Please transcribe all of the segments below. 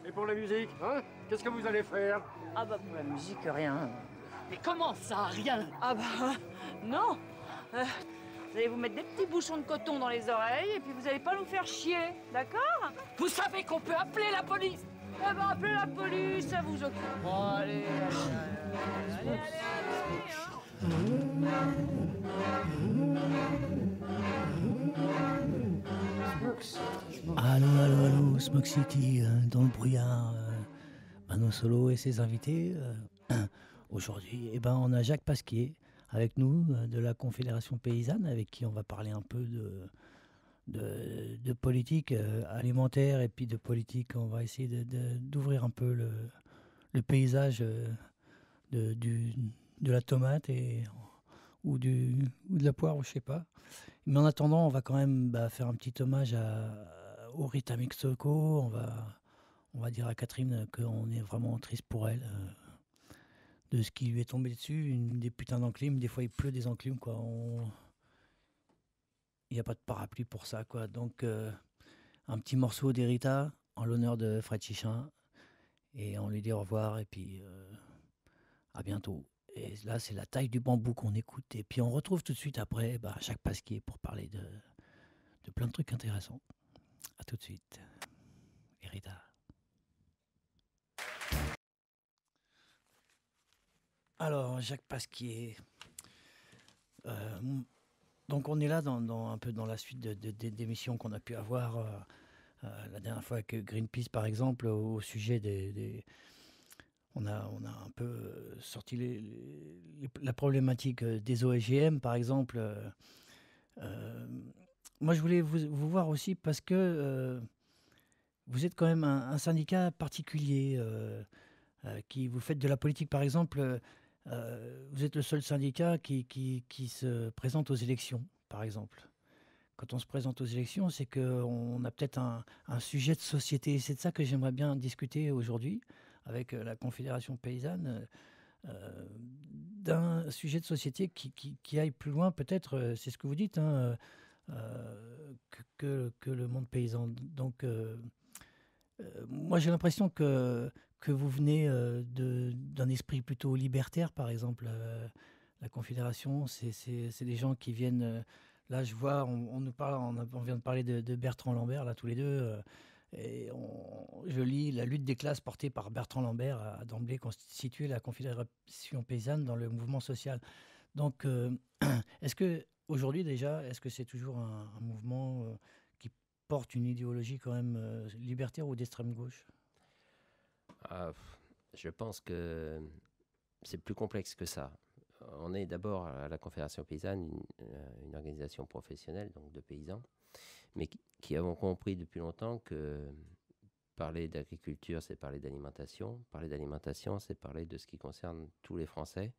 Et pour la musique, hein? Qu'est-ce que vous allez faire? Ah bah pour la musique, rien. Mais comment ça, rien? Ah bah non. Vous allez vous mettre des petits bouchons de coton dans les oreilles et puis vous allez pas nous faire chier, d'accord? Vous savez qu'on peut appeler la police? Ah bah appelez la police, ça vous occupe. Bon, allez, Allô, Smoke City, dans le brouillard, Mano Solo et ses invités. Aujourd'hui, on a Jacques Pasquier avec nous de la Confédération Paysanne, avec qui on va parler un peu de politique alimentaire et puis de politique. On va essayer d'ouvrir un peu le paysage de la tomate ou de la poire, ou je sais pas. Mais en attendant, on va quand même faire un petit hommage au Rita Mixcoco. On va dire à Catherine qu'on est vraiment triste pour elle, de ce qui lui est tombé dessus, des putains d'enclumes. Des fois, il pleut des enclumes, quoi. Il n'y a pas de parapluie pour ça, quoi. Donc, un petit morceau d'Erita en l'honneur de Fred Chichin. Et on lui dit au revoir et puis à bientôt. Et là, c'est La taille du bambou qu'on écoute. Et puis, on retrouve tout de suite après Jacques Pasquier pour parler de plein de trucs intéressants. À tout de suite. Erita. Alors, Jacques Pasquier. Donc, on est là un peu dans la suite d'émissions qu'on a pu avoir la dernière fois avec Greenpeace, par exemple, au sujet des on a un peu sorti la problématique des OGM, par exemple. Moi, je voulais vous voir aussi parce que vous êtes quand même un syndicat particulier qui vous faites de la politique, par exemple. Vous êtes le seul syndicat qui se présente aux élections, par exemple. Quand on se présente aux élections, c'est qu'on a peut-être un sujet de société. C'est de ça que j'aimerais bien discuter aujourd'hui avec la Confédération Paysanne, d'un sujet de société qui aille plus loin, peut-être, c'est ce que vous dites, hein, que le monde paysan. Donc, moi, j'ai l'impression que vous venez d'un esprit plutôt libertaire, par exemple. La Confédération, c'est des gens qui viennent... là, je vois, on vient de parler de Bertrand Lambert, là, tous les deux. Et je lis La lutte des classes portée par Bertrand Lambert a d'emblée constitué la Confédération Paysanne dans le mouvement social. Donc, est-ce que aujourd'hui déjà, est-ce que c'est toujours un mouvement qui porte une idéologie quand même libertaire ou d'extrême gauche? Je pense que c'est plus complexe que ça. On est d'abord à la Confédération Paysanne, une organisation professionnelle, donc de paysans, mais qui avons compris depuis longtemps que parler d'agriculture, c'est parler d'alimentation. Parler d'alimentation, c'est parler de ce qui concerne tous les Français.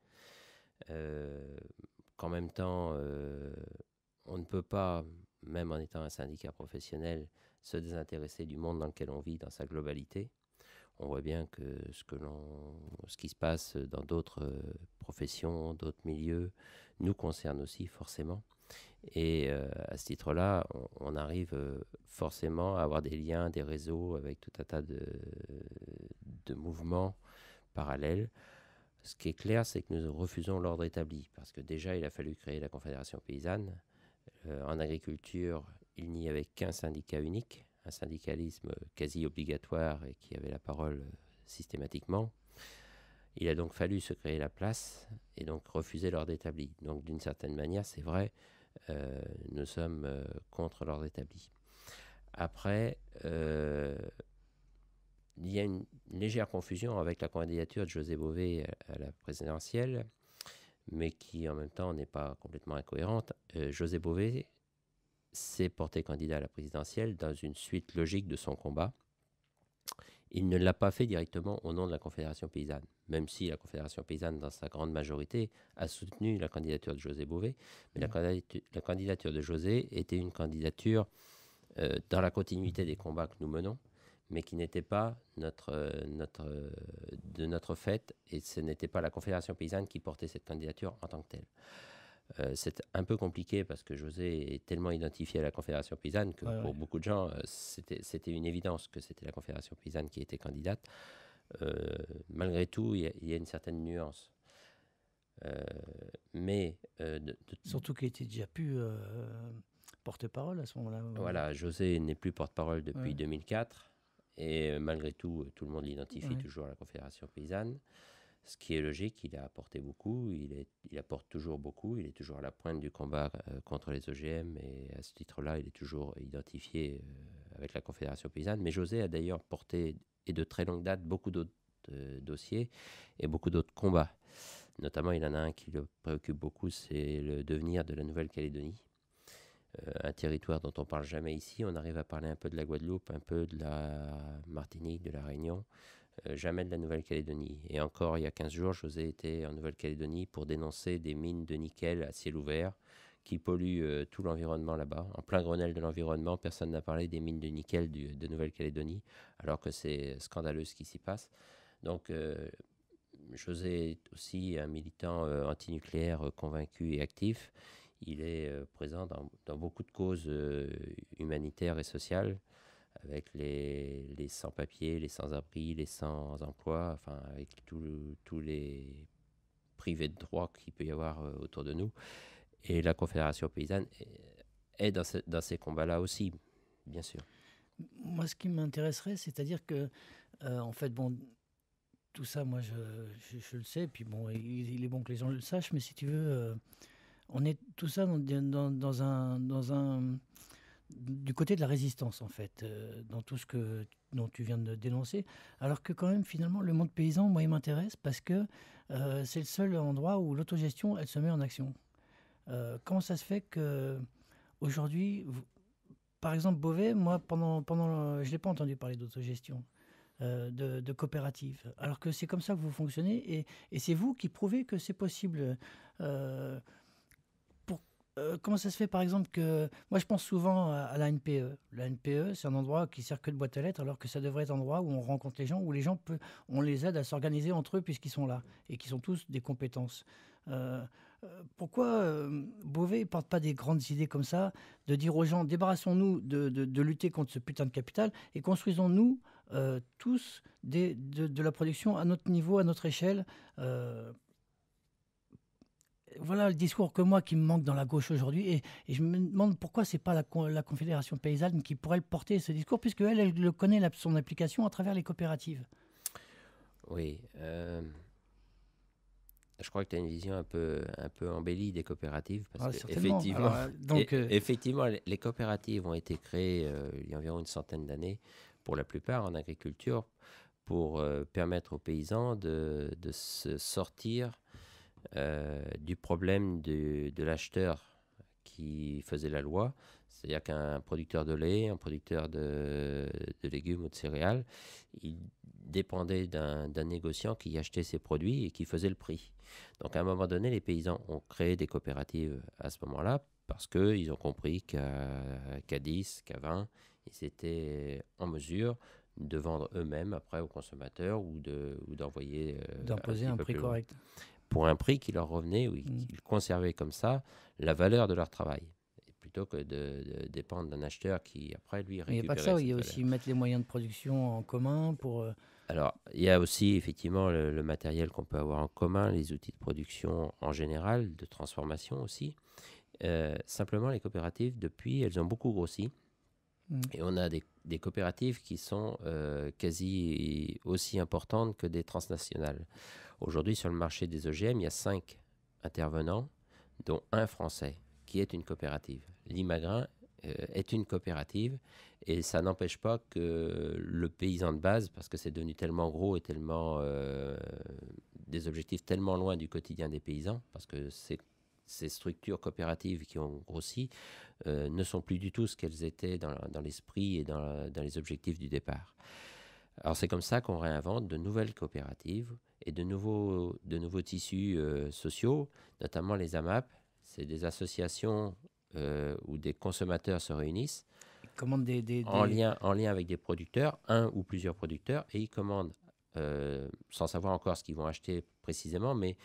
Qu'en même temps, on ne peut pas, même en étant un syndicat professionnel, se désintéresser du monde dans lequel on vit dans sa globalité. On voit bien que ce qui se passe dans d'autres professions, d'autres milieux, nous concerne aussi forcément. Et à ce titre-là, on arrive forcément à avoir des liens, des réseaux avec tout un tas de mouvements parallèles. Ce qui est clair, c'est que nous refusons l'ordre établi, parce que déjà, il a fallu créer la Confédération Paysanne. En agriculture, il n'y avait qu'un syndicat unique, un syndicalisme quasi obligatoire et qui avait la parole systématiquement. Il a donc fallu se créer la place et donc refuser l'ordre établi. Donc d'une certaine manière, c'est vrai, nous sommes contre l'ordre établi. Après, il y a une légère confusion avec la candidature de José Bové à la présidentielle, mais qui en même temps n'est pas complètement incohérente. José Bové s'est porté candidat à la présidentielle dans une suite logique de son combat. Il ne l'a pas fait directement au nom de la Confédération Paysanne, même si la Confédération Paysanne, dans sa grande majorité, a soutenu la candidature de José Bové. Mais la candidature de José était une candidature dans la continuité des combats que nous menons, mais qui n'était pas de notre fait, et ce n'était pas la Confédération paysanne qui portait cette candidature en tant que telle. C'est un peu compliqué parce que José est tellement identifié à la Confédération paysanne que pour beaucoup de gens, c'était une évidence que c'était la Confédération paysanne qui était candidate. Malgré tout, il y a une certaine nuance. Surtout qu'il était déjà plus porte-parole à ce moment-là. Voilà, José n'est plus porte-parole depuis 2004. Et malgré tout, tout le monde l'identifie toujours à la Confédération paysanne. Ce qui est logique, il a apporté beaucoup, il apporte toujours beaucoup, il est toujours à la pointe du combat contre les OGM, et à ce titre-là, il est toujours identifié avec la Confédération paysanne. Mais José a d'ailleurs porté, et de très longue date, beaucoup d'autres dossiers et beaucoup d'autres combats. Notamment, il y en a un qui le préoccupe beaucoup, c'est le devenir de la Nouvelle-Calédonie. Un territoire dont on ne parle jamais ici. On arrive à parler un peu de la Guadeloupe, un peu de la Martinique, de la Réunion. Jamais de la Nouvelle-Calédonie. Et encore, il y a 15 jours, José était en Nouvelle-Calédonie pour dénoncer des mines de nickel à ciel ouvert qui polluent tout l'environnement là-bas. En plein Grenelle de l'environnement, personne n'a parlé des mines de nickel de Nouvelle-Calédonie, alors que c'est scandaleux ce qui s'y passe. Donc, José est aussi un militant antinucléaire convaincu et actif. Il est présent dans beaucoup de causes humanitaires et sociales, avec les sans-papiers, les sans-abri, les sans-emploi, enfin avec tous les privés de droit qu'il peut y avoir autour de nous. Et la Confédération paysanne est dans ces combats-là aussi, bien sûr. Moi, ce qui m'intéresserait, c'est-à-dire que, en fait, bon, tout ça, moi, je le sais, puis bon, il est bon que les gens le sachent, mais si tu veux, on est tout ça dans un du côté de la résistance, en fait, dans tout ce dont tu viens de dénoncer, alors que quand même, finalement, le monde paysan, moi, il m'intéresse parce que c'est le seul endroit où l'autogestion, elle se met en action. Comment ça se fait qu'aujourd'hui, par exemple, Beauvais, moi, je n'ai pas entendu parler d'autogestion, de coopérative, alors que c'est comme ça que vous fonctionnez, et c'est vous qui prouvez que c'est possible. Comment ça se fait, par exemple, que... Moi, je pense souvent à la NPE. La NPE, c'est un endroit qui sert que de boîte à lettres, alors que ça devrait être un endroit où on rencontre les gens, où les gens, on les aide à s'organiser entre eux, puisqu'ils sont là, et qu'ils ont tous des compétences. Pourquoi Beauvais ne porte pas des grandes idées comme ça, de dire aux gens, débarrassons-nous de lutter contre ce putain de capital, et construisons-nous tous de la production à notre niveau, à notre échelle. Voilà le discours qui me manque dans la gauche aujourd'hui, et je me demande pourquoi c'est pas la Confédération paysanne qui pourrait le porter, ce discours, puisque elle le connaît, son application à travers les coopératives. Oui, je crois que tu as une vision un peu embellie des coopératives, parce que effectivement, les coopératives ont été créées il y a environ une centaine d'années, pour la plupart en agriculture, pour permettre aux paysans de se sortir du problème de l'acheteur qui faisait la loi. C'est-à-dire qu'un producteur de lait, un producteur de légumes ou de céréales, il dépendait d'un négociant qui achetait ses produits et qui faisait le prix. Donc à un moment donné, les paysans ont créé des coopératives à ce moment-là, parce qu'ils ont compris qu'à 10, qu'à 20, ils étaient en mesure de vendre eux-mêmes après aux consommateurs, ou d'envoyer d'imposer un prix correct. Pour un prix qui leur revenait, ou ils conservaient comme ça la valeur de leur travail, plutôt que de dépendre d'un acheteur qui, après, lui, récupérait. Mais il n'y a pas que ça, il y a aussi mettre les moyens de production en commun pour... Alors, il y a aussi, effectivement, le matériel qu'on peut avoir en commun, les outils de production en général, de transformation aussi. Simplement, les coopératives, depuis, elles ont beaucoup grossi. Et on a des coopératives qui sont quasi aussi importantes que des transnationales. Aujourd'hui, sur le marché des OGM, il y a 5 intervenants, dont un français, qui est une coopérative. Limagrain est une coopérative, et ça n'empêche pas que le paysan de base, parce que c'est devenu tellement gros et tellement des objectifs tellement loin du quotidien des paysans, parce que ces structures coopératives qui ont grossi ne sont plus du tout ce qu'elles étaient dans l'esprit et dans les objectifs du départ. Alors c'est comme ça qu'on réinvente de nouvelles coopératives et de nouveaux tissus sociaux, notamment les AMAP. C'est des associations où des consommateurs se réunissent Commande en lien avec des producteurs, un ou plusieurs producteurs, et ils commandent sans savoir encore ce qu'ils vont acheter précisément, mais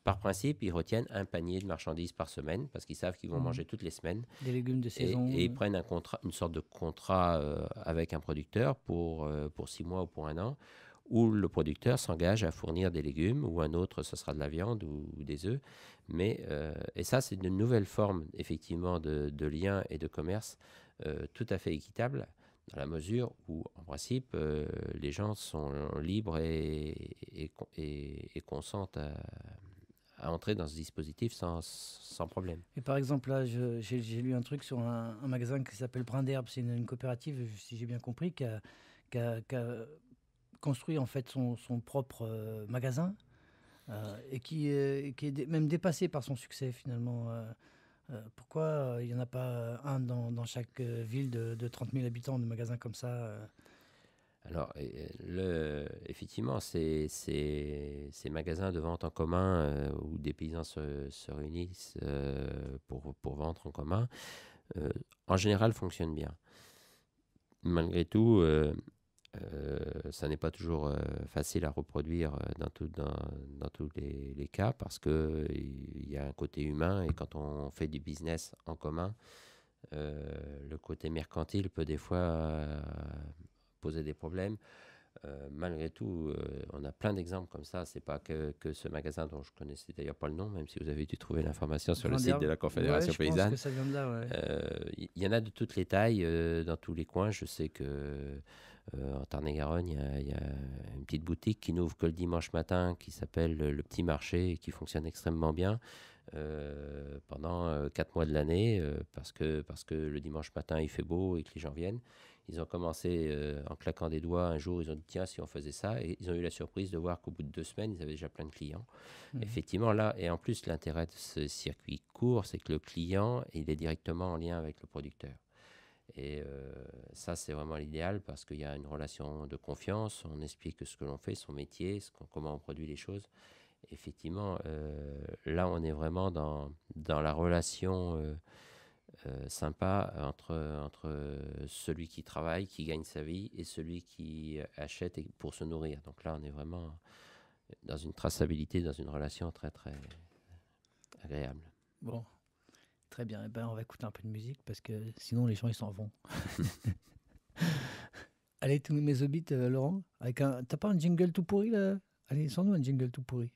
par principe, ils retiennent un panier de marchandises par semaine parce qu'ils savent qu'ils vont manger toutes les semaines. Des légumes de saison. Et ils prennent une sorte de contrat avec un producteur pour 6 mois ou pour 1 an, où le producteur s'engage à fournir des légumes, ou un autre, ce sera de la viande ou des œufs. Et ça, c'est une nouvelle forme, effectivement, de lien et de commerce tout à fait équitable, dans la mesure où, en principe, les gens sont libres et consentent à entrer dans ce dispositif sans problème. Et par exemple, là, j'ai lu un truc sur un magasin qui s'appelle Brin d'Herbe. C'est une coopérative, si j'ai bien compris, qui a construit en fait son propre magasin et qui est même dépassé par son succès finalement. Pourquoi il n'y en a pas un dans chaque ville de 30 000 habitants, de magasins comme ça Alors, effectivement, ces magasins de vente en commun où des paysans se réunissent pour vendre en commun, en général, fonctionnent bien. Malgré tout, ça n'est pas toujours facile à reproduire dans tous les cas, parce qu'il y a un côté humain, et quand on fait du business en commun, le côté mercantile peut des fois poser des problèmes. Malgré tout, on a plein d'exemples comme ça. C'est pas que ce magasin dont je connaissais d'ailleurs pas le nom, même si vous avez dû trouver l'information sur le site de la Confédération Paysanne. Je pense que ça vient de là, ouais. Y en a de toutes les tailles, dans tous les coins. Je sais que en Tarn-et-Garonne, il y a une petite boutique qui n'ouvre que le dimanche matin, qui s'appelle Le Petit Marché, et qui fonctionne extrêmement bien pendant 4 mois de l'année, parce que le dimanche matin il fait beau et que les gens viennent. Ils ont commencé en claquant des doigts. Un jour, ils ont dit tiens, si on faisait ça, et ils ont eu la surprise de voir qu'au bout de 2 semaines, ils avaient déjà plein de clients. Effectivement, là, et en plus, l'intérêt de ce circuit court, c'est que le client, il est directement en lien avec le producteur. Et ça, c'est vraiment l'idéal, parce qu'il y a une relation de confiance. On explique ce que l'on fait, son métier, comment on produit les choses. Effectivement, là, on est vraiment dans la relation sympa entre celui qui travaille, qui gagne sa vie, et celui qui achète pour se nourrir. Donc là, on est vraiment dans une traçabilité, dans une relation très, très agréable. Bon. Très bien, eh ben, on va écouter un peu de musique parce que sinon les gens ils s'en vont. Allez, tous mes hobbits, Laurent, t'as pas un jingle tout pourri là? Allez, sors-nous un jingle tout pourri.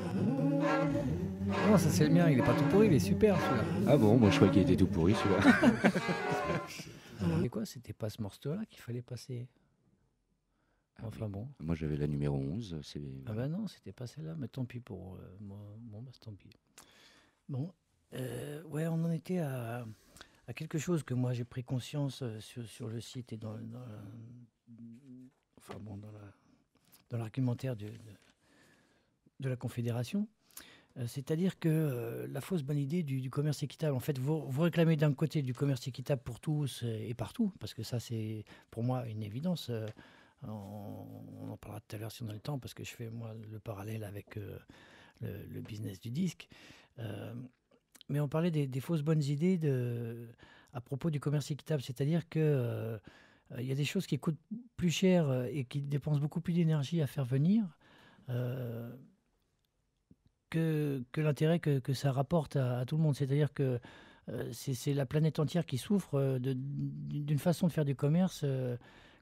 Non, ça c'est le mien, il est pas tout pourri, il est super celui-là. Ah bon, moi je croyais qu'il était tout pourri celui-là. Et quoi, c'était pas ce morceau-là qu'il fallait passer? Enfin bon. Moi j'avais la numéro 11. Ah ben non, c'était pas celle-là, mais tant pis pour moi. Bon, bah tant pis. Bon. Ouais, on en était à quelque chose que moi j'ai pris conscience sur le site et dans l'argumentaire de la Confédération. C'est-à-dire que la fausse bonne idée du commerce équitable, en fait, vous réclamez d'un côté du commerce équitable pour tous et partout, parce que ça c'est pour moi une évidence. On en parlera tout à l'heure si on a le temps, parce que je fais moi le parallèle avec le business du disque. Mais on parlait des fausses bonnes idées à propos du commerce équitable. C'est-à-dire qu'il y a des choses qui coûtent plus cher et qui dépensent beaucoup plus d'énergie à faire venir que l'intérêt que ça rapporte à tout le monde. C'est-à-dire que c'est la planète entière qui souffre d'une façon de faire du commerce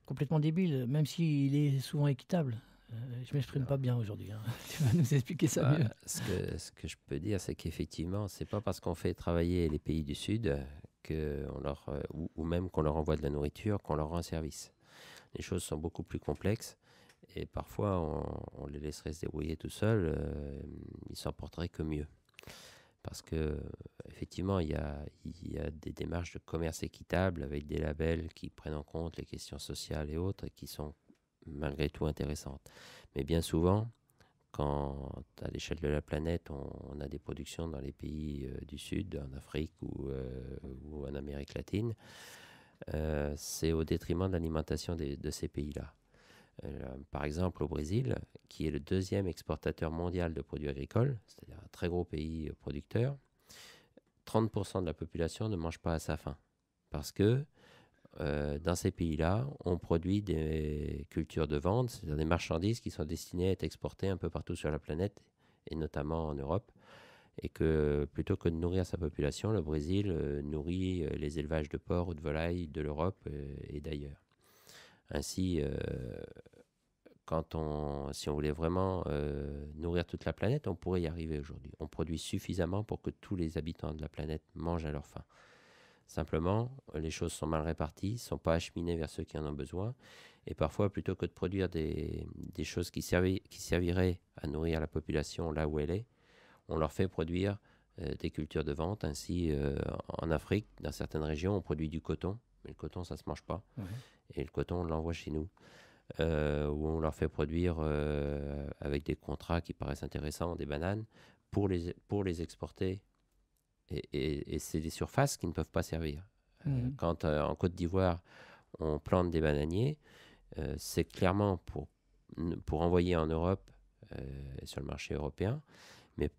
complètement débile, même s'il est souvent équitable. Je ne m'exprime pas bien aujourd'hui. Hein. Tu vas nous expliquer ça mieux. Ce que je peux dire, c'est qu'effectivement, ce n'est pas parce qu'on fait travailler les pays du Sud ou même qu'on leur envoie de la nourriture qu'on leur rend service. Les choses sont beaucoup plus complexes, et parfois on les laisserait se débrouiller tout seuls, ils s'en porteraient que mieux. Parce qu'effectivement, il y a des démarches de commerce équitable avec des labels qui prennent en compte les questions sociales et autres, et qui sont malgré tout intéressante. Mais bien souvent, quand à l'échelle de la planète, on a des productions dans les pays du Sud, en Afrique ou en Amérique latine, c'est au détriment de l'alimentation de ces pays-là. Par exemple, au Brésil, qui est le 2e exportateur mondial de produits agricoles, c'est-à-dire un très gros pays producteur, 30% de la population ne mange pas à sa faim. Parce que dans ces pays-là, on produit des cultures de vente, c'est-à-dire des marchandises qui sont destinées à être exportées un peu partout sur la planète, et notamment en Europe. Et que plutôt que de nourrir sa population, le Brésil nourrit les élevages de porcs ou de volailles de l'Europe et d'ailleurs. Ainsi, si on voulait vraiment nourrir toute la planète, on pourrait y arriver aujourd'hui. On produit suffisamment pour que tous les habitants de la planète mangent à leur faim. Simplement, les choses sont mal réparties, ne sont pas acheminées vers ceux qui en ont besoin. Et parfois, plutôt que de produire des choses qui serviraient à nourrir la population là où elle est, on leur fait produire des cultures de vente. Ainsi, en Afrique, dans certaines régions, on produit du coton. Mais le coton, ça ne se mange pas. Mmh. Et le coton, on l'envoie chez nous. Où on leur fait produire, avec des contrats qui paraissent intéressants, des bananes, pour les exporter. Et c'est des surfaces qui ne peuvent pas servir. Mmh. Quand en Côte d'Ivoire, on plante des bananiers, c'est clairement pour envoyer en Europe et sur le marché européen. Mais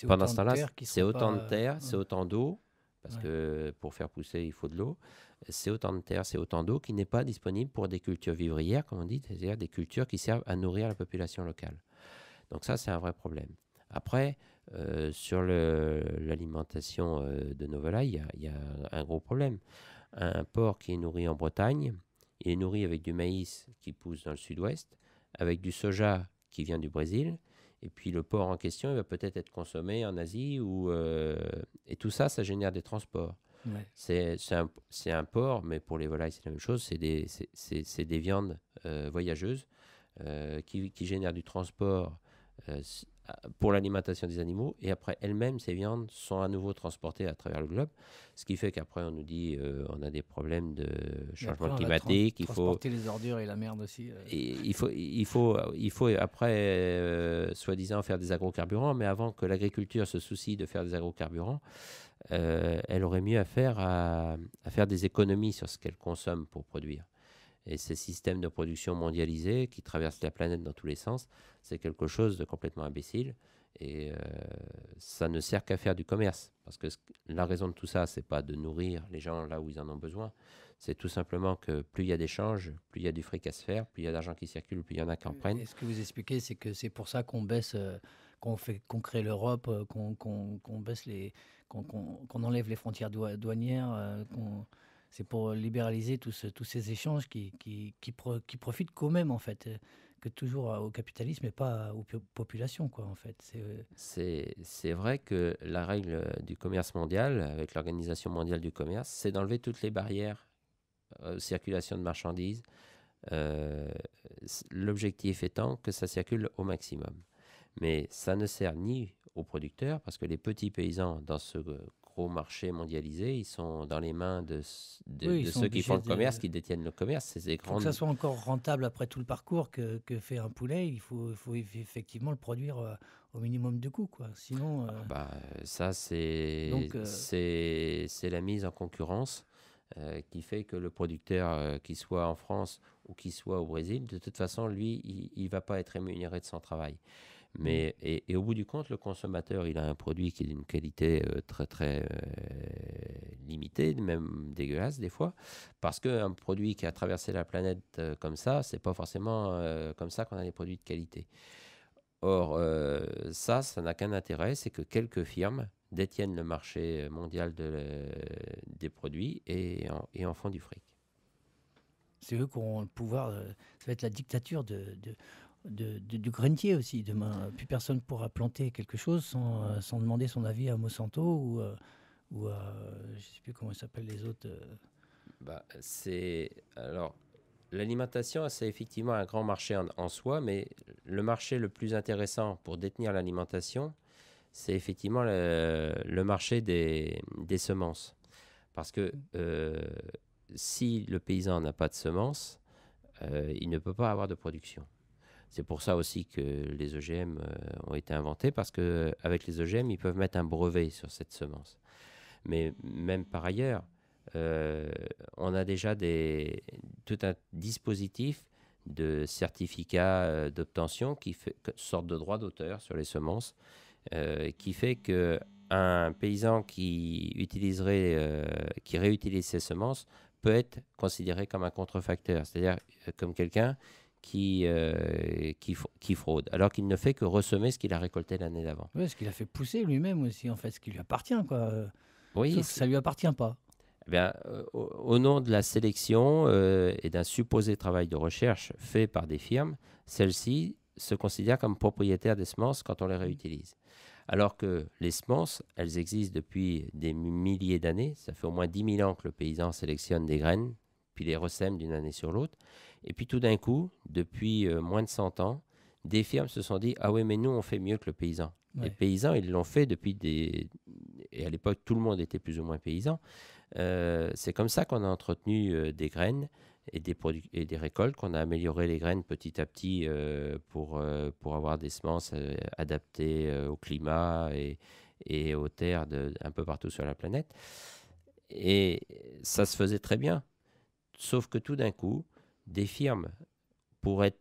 pendant ce temps-là, c'est autant de terre, c'est autant d'eau, parce que pour faire pousser, il faut de l'eau. C'est autant de terre, c'est autant d'eau qui n'est pas disponible pour des cultures vivrières, comme on dit, c'est-à-dire des cultures qui servent à nourrir la population locale. Donc ça, c'est un vrai problème. Après, sur l'alimentation de nos volailles, il y a un gros problème. Un porc qui est nourri en Bretagne, il est nourri avec du maïs qui pousse dans le sud-ouest, avec du soja qui vient du Brésil, et puis le porc en question, il va peut-être être consommé en Asie, et tout ça, ça génère des transports. Ouais. C'est un porc, mais pour les volailles, c'est la même chose, c'est des viandes voyageuses qui génèrent du transport pour l'alimentation des animaux, et après elles-mêmes, ces viandes sont à nouveau transportées à travers le globe, ce qui fait qu'après on nous dit on a des problèmes de changement climatique, il faut transporter les ordures et la merde aussi. Et il faut après soi-disant faire des agrocarburants, mais avant que l'agriculture se soucie de faire des agrocarburants, elle aurait mieux à faire des économies sur ce qu'elle consomme pour produire. Et ces systèmes de production mondialisés qui traversent la planète dans tous les sens, c'est quelque chose de complètement imbécile. Et ça ne sert qu'à faire du commerce. Parce que la raison de tout ça, c'est pas de nourrir les gens là où ils en ont besoin. C'est tout simplement que plus il y a d'échanges, plus il y a du fric à se faire, plus il y a d'argent qui circule, plus il y en a qui en prennent. Et ce que vous expliquez, c'est que c'est pour ça qu'on baisse, qu'on crée l'Europe, qu'on baisse qu'on enlève les frontières douanières, c'est pour libéraliser tous ces échanges qui profitent quand même, en fait, que toujours au capitalisme et pas aux populations, quoi, en fait. C'est vrai que la règle du commerce mondial, avec l'Organisation mondiale du commerce, c'est d'enlever toutes les barrières aux circulations de marchandises, l'objectif étant que ça circule au maximum. Mais ça ne sert ni aux producteurs, parce que les petits paysans dans ce gros marché mondialisé, ils sont dans les mains de ceux qui font le commerce, qui détiennent le commerce. C'est pour que ça soit encore rentable après tout le parcours que fait un poulet, il faut effectivement le produire au minimum de coût, quoi. Sinon, ça c'est la mise en concurrence qui fait que le producteur, qu'il soit en France ou qu'il soit au Brésil, de toute façon, lui, il va pas être rémunéré de son travail. Mais, et au bout du compte, le consommateur, il a un produit qui est d'une qualité très, très limitée, même dégueulasse des fois, parce qu'un produit qui a traversé la planète comme ça, c'est pas forcément comme ça qu'on a des produits de qualité. Or, ça n'a qu'un intérêt, c'est que quelques firmes détiennent le marché mondial des produits et en font du fric. C'est eux qui auront le pouvoir, ça va être la dictature du grainier aussi. Demain, plus personne ne pourra planter quelque chose sans demander son avis à Monsanto ou à, je ne sais plus comment ils s'appellent les autres. Alors, l'alimentation, c'est effectivement un grand marché en soi, mais le marché le plus intéressant pour détenir l'alimentation, c'est effectivement le marché des semences. Parce que si le paysan n'a pas de semences, il ne peut pas avoir de production. C'est pour ça aussi que les OGM ont été inventés, parce qu'avec les OGM, ils peuvent mettre un brevet sur cette semence. Mais même par ailleurs, on a déjà tout un dispositif de certificat d'obtention qui fait sorte de droit d'auteur sur les semences, qui fait qu'un paysan qui réutilise ses semences peut être considéré comme un contrefacteur, c'est-à-dire comme quelqu'un qui fraude, alors qu'il ne fait que ressemer ce qu'il a récolté l'année d'avant. Oui, ce qu'il a fait pousser lui-même aussi, en fait, ce qui lui appartient, quoi. Oui, Sauf que ça lui appartient pas. Eh bien, au nom de la sélection et d'un supposé travail de recherche fait par des firmes, celles-ci se considèrent comme propriétaires des semences quand on les réutilise. Alors que les semences, elles existent depuis des milliers d'années. Ça fait au moins 10 000 ans que le paysan sélectionne des graines, puis les ressème d'une année sur l'autre. Et puis tout d'un coup, depuis moins de 100 ans, des firmes se sont dit « Ah oui, mais nous, on fait mieux que le paysan ». Ouais. Les paysans, ils l'ont fait depuis des... Et à l'époque, tout le monde était plus ou moins paysan. C'est comme ça qu'on a entretenu des graines et des récoltes, qu'on a amélioré les graines petit à petit pour avoir des semences adaptées au climat et aux terres un peu partout sur la planète. Et ça se faisait très bien. Sauf que tout d'un coup, des firmes, pour être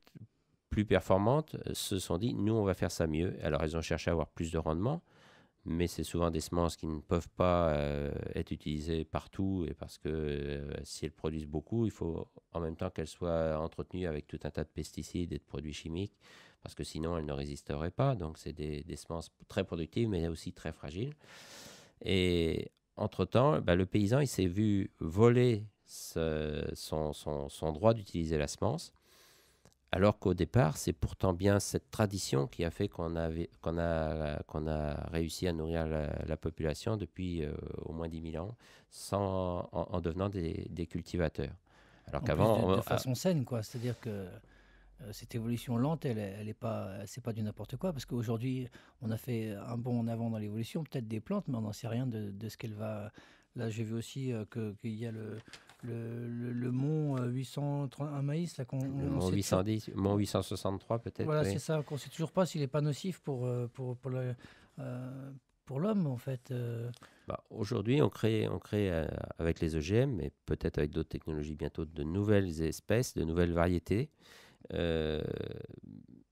plus performantes, se sont dit, nous, on va faire ça mieux. Alors, elles ont cherché à avoir plus de rendement, mais c'est souvent des semences qui ne peuvent pas être utilisées partout, et parce que si elles produisent beaucoup, il faut en même temps qu'elles soient entretenues avec tout un tas de pesticides et de produits chimiques, parce que sinon elles ne résisteraient pas. Donc c'est des semences très productives, mais aussi très fragiles. Et entre-temps, le paysan, il s'est vu voler son droit d'utiliser la semence, alors qu'au départ, c'est pourtant bien cette tradition qui a fait qu'on a réussi à nourrir la population depuis au moins 10 000 ans en devenant des cultivateurs. Alors qu'avant, de façon saine, quoi. C'est-à-dire que cette évolution lente, elle est pas, c'est pas du n'importe quoi, parce qu'aujourd'hui, on a fait un bond en avant dans l'évolution, peut-être des plantes, mais on n'en sait rien de ce qu'elle va. Là, j'ai vu aussi qu'il y a le mont 831 maïs. Là, le mont 810, mont 863 peut-être. Voilà, oui. c'est ça. On ne sait toujours pas s'il n'est pas nocif pour l'homme, en fait. Aujourd'hui, on crée avec les OGM, mais peut-être avec d'autres technologies bientôt, de nouvelles espèces, de nouvelles variétés,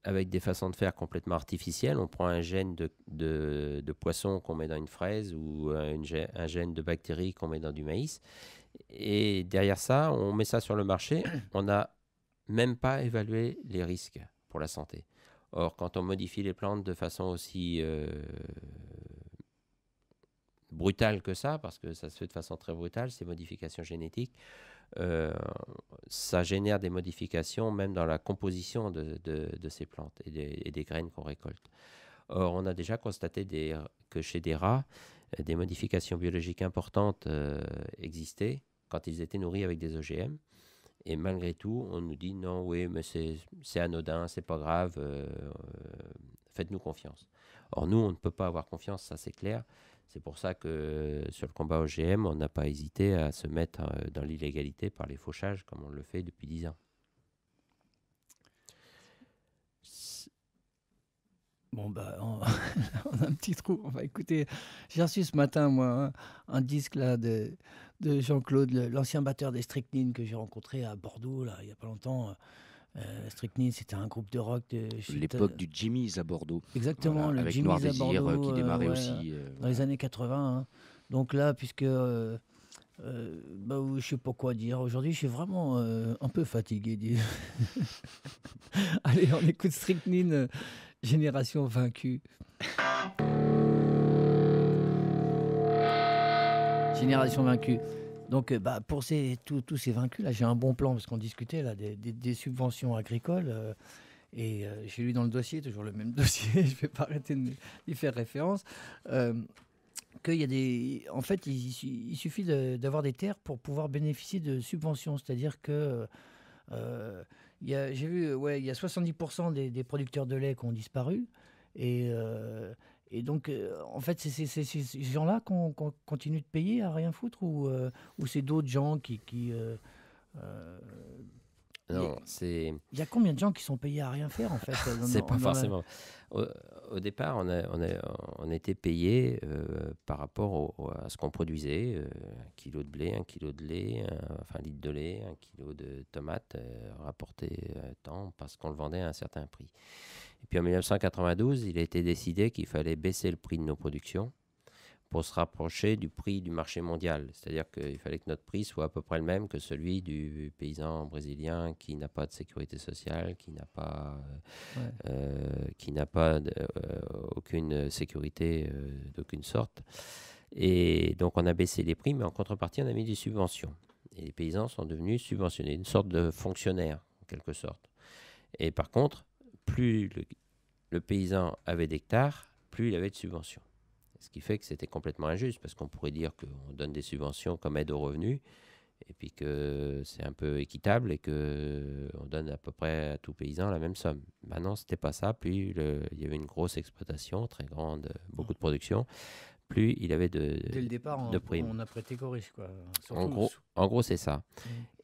avec des façons de faire complètement artificielles. On prend un gène de poisson qu'on met dans une fraise ou un gène de bactéries qu'on met dans du maïs. Et derrière ça, on met ça sur le marché. On n'a même pas évalué les risques pour la santé. Or, quand on modifie les plantes de façon aussi brutale que ça, parce que ça se fait de façon très brutale, ces modifications génétiques, ça génère des modifications même dans la composition de ces plantes et des graines qu'on récolte. Or, on a déjà constaté que chez des rats, des modifications biologiques importantes existaient quand ils étaient nourris avec des OGM. Et malgré tout, on nous dit non, oui, mais c'est anodin, c'est pas grave, faites-nous confiance. Or, nous, on ne peut pas avoir confiance, ça c'est clair. C'est pour ça que sur le combat OGM, on n'a pas hésité à se mettre dans l'illégalité par les fauchages, comme on le fait depuis 10 ans. Bon, on a un petit trou. On va écouter. J'ai reçu ce matin, moi, un disque là, de Jean-Claude, l'ancien batteur des Strychnine que j'ai rencontré à Bordeaux là, il n'y a pas longtemps. Strychnine, c'était un groupe de rock. L'époque du Jimmy's à Bordeaux. Exactement, voilà, le avec Jimmy's Noir à Désir Bordeaux, qui démarrait ouais, aussi. dans les années 80. Hein. Donc là, puisque je ne sais pas quoi dire. Aujourd'hui, je suis vraiment un peu fatigué. Allez, on écoute Strychnine, Génération vaincue. Génération vaincue. Donc, pour tous ces vaincus, là, j'ai un bon plan, parce qu'on discutait là, des subventions agricoles. Et j'ai lu dans le dossier, toujours le même dossier, je ne vais pas arrêter d'y faire référence, qu'il y a des... En fait, il suffit d'avoir des terres pour pouvoir bénéficier de subventions. C'est-à-dire que... j'ai vu, il y a 70% des producteurs de lait qui ont disparu. Et donc, en fait, c'est ces gens-là qu'on continue de payer à rien foutre, ou c'est d'autres gens qui non, c'est... Il y a combien de gens qui sont payés à rien faire, en fait? C'est pas forcément... Au départ, on était payé par rapport à ce qu'on produisait. 1 kilo de blé, 1 kilo de lait, 1 litre de lait, 1 kilo de tomates rapporté tant, parce qu'on le vendait à un certain prix. Et puis en 1992, il a été décidé qu'il fallait baisser le prix de nos productions pour se rapprocher du prix du marché mondial. C'est-à-dire qu'il fallait que notre prix soit à peu près le même que celui du paysan brésilien qui n'a pas de sécurité sociale, qui n'a pas, aucune sécurité d'aucune sorte. Et donc on a baissé les prix, mais en contrepartie, on a mis des subventions. Et les paysans sont devenus subventionnés, une sorte de fonctionnaire, en quelque sorte. Et par contre, plus le paysan avait d'hectares, plus il avait de subventions. Ce qui fait que c'était complètement injuste, parce qu'on pourrait dire qu'on donne des subventions comme aide aux revenus, et puis que c'est un peu équitable et qu'on donne à peu près à tout paysan la même somme. Maintenant, ce n'était pas ça. Plus il y avait une grosse exploitation, très grande, beaucoup de production, plus il avait Dès le départ, de primes. on a prêté qu'aux riches, quoi. En gros, c'est ça.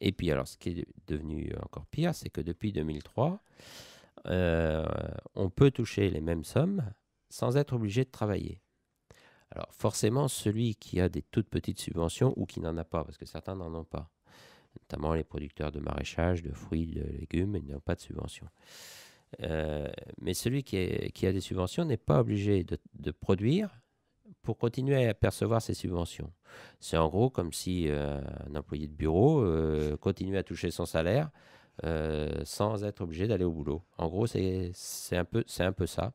Et puis, alors, ce qui est devenu encore pire, c'est que depuis 2003, on peut toucher les mêmes sommes sans être obligé de travailler. Alors, forcément, celui qui a des toutes petites subventions ou qui n'en a pas, parce que certains n'en ont pas, notamment les producteurs de maraîchage, de fruits, de légumes, ils n'ont pas de subvention. Mais celui qui a des subventions n'est pas obligé de produire pour continuer à percevoir ses subventions. C'est en gros comme si un employé de bureau continuait à toucher son salaire sans être obligé d'aller au boulot. En gros, c'est un peu ça.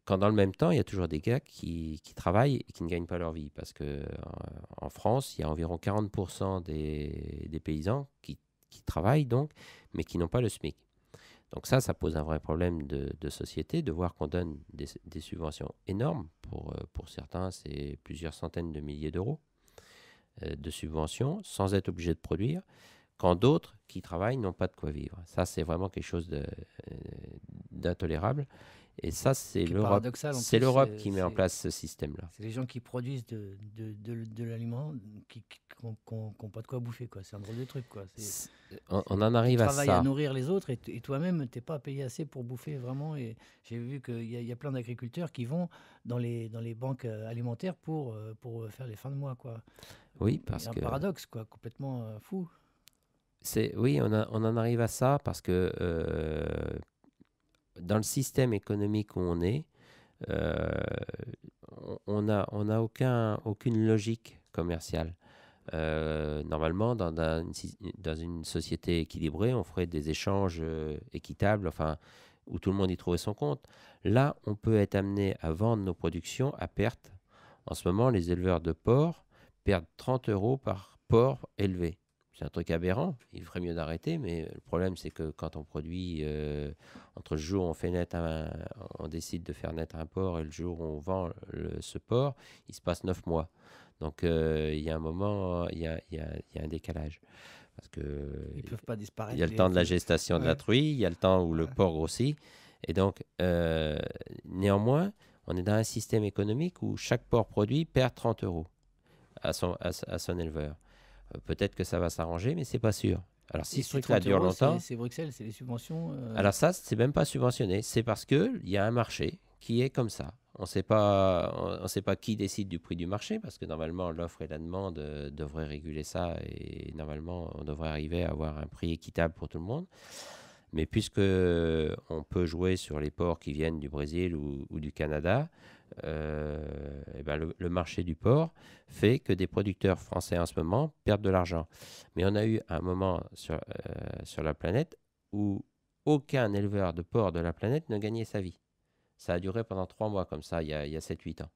Quand dans le même temps, il y a toujours des gars qui travaillent et qui ne gagnent pas leur vie. Parce qu'en France, il y a environ 40% des paysans qui travaillent, donc, mais qui n'ont pas le SMIC. Donc ça pose un vrai problème de société, de voir qu'on donne des subventions énormes. Pour certains, c'est plusieurs centaines de milliers d'euros de subventions, sans être obligé de produire, quand d'autres qui travaillent n'ont pas de quoi vivre. Ça, c'est vraiment quelque chose d'intolérable. Et ça, c'est l'Europe. C'est l'Europe qui met en place ce système-là. C'est les gens qui produisent de l'aliment qui n'ont pas de quoi bouffer, quoi. C'est un drôle de truc, quoi. On en arrive à ça. Tu travailles à nourrir les autres et toi-même, tu n'es pas payé assez pour bouffer, vraiment. Et j'ai vu qu'il y a plein d'agriculteurs qui vont dans les banques alimentaires pour faire les fins de mois, quoi. Oui, parce que... C'est un paradoxe, quoi, complètement fou. Oui, on en arrive à ça parce que dans le système économique où on est, on n'a aucune logique commerciale. Normalement, dans une société équilibrée, on ferait des échanges équitables, enfin, où tout le monde y trouvait son compte. Là, on peut être amené à vendre nos productions à perte. En ce moment, les éleveurs de porcs perdent 30 € par porc élevé. C'est un truc aberrant, il ferait mieux d'arrêter, mais le problème c'est que quand on produit, entre le jour où on fait naître on décide de faire naître un porc et le jour où on vend ce porc, il se passe 9 mois. Donc il y a un moment, il y a un décalage. Parce que ils ne peuvent pas disparaître. Il y a le temps de la gestation de la truie, il y a le temps où le porc grossit. Et donc, néanmoins, on est dans un système économique où chaque porc produit perd 30 € à son éleveur. Peut-être que ça va s'arranger, mais c'est pas sûr. Alors si ce truc-là dure longtemps... C'est Bruxelles, c'est les subventions... Alors ça, c'est même pas subventionné. C'est parce qu'il y a un marché qui est comme ça. On ne sait pas qui décide du prix du marché, parce que normalement, l'offre et la demande devraient réguler ça, et normalement, on devrait arriver à avoir un prix équitable pour tout le monde. Mais puisque on peut jouer sur les porcs qui viennent du Brésil ou du Canada, le marché du porc fait que des producteurs français en ce moment perdent de l'argent. Mais on a eu un moment sur la planète où aucun éleveur de porc de la planète ne gagnait sa vie. Ça a duré pendant 3 mois comme ça, il y a 7-8 ans.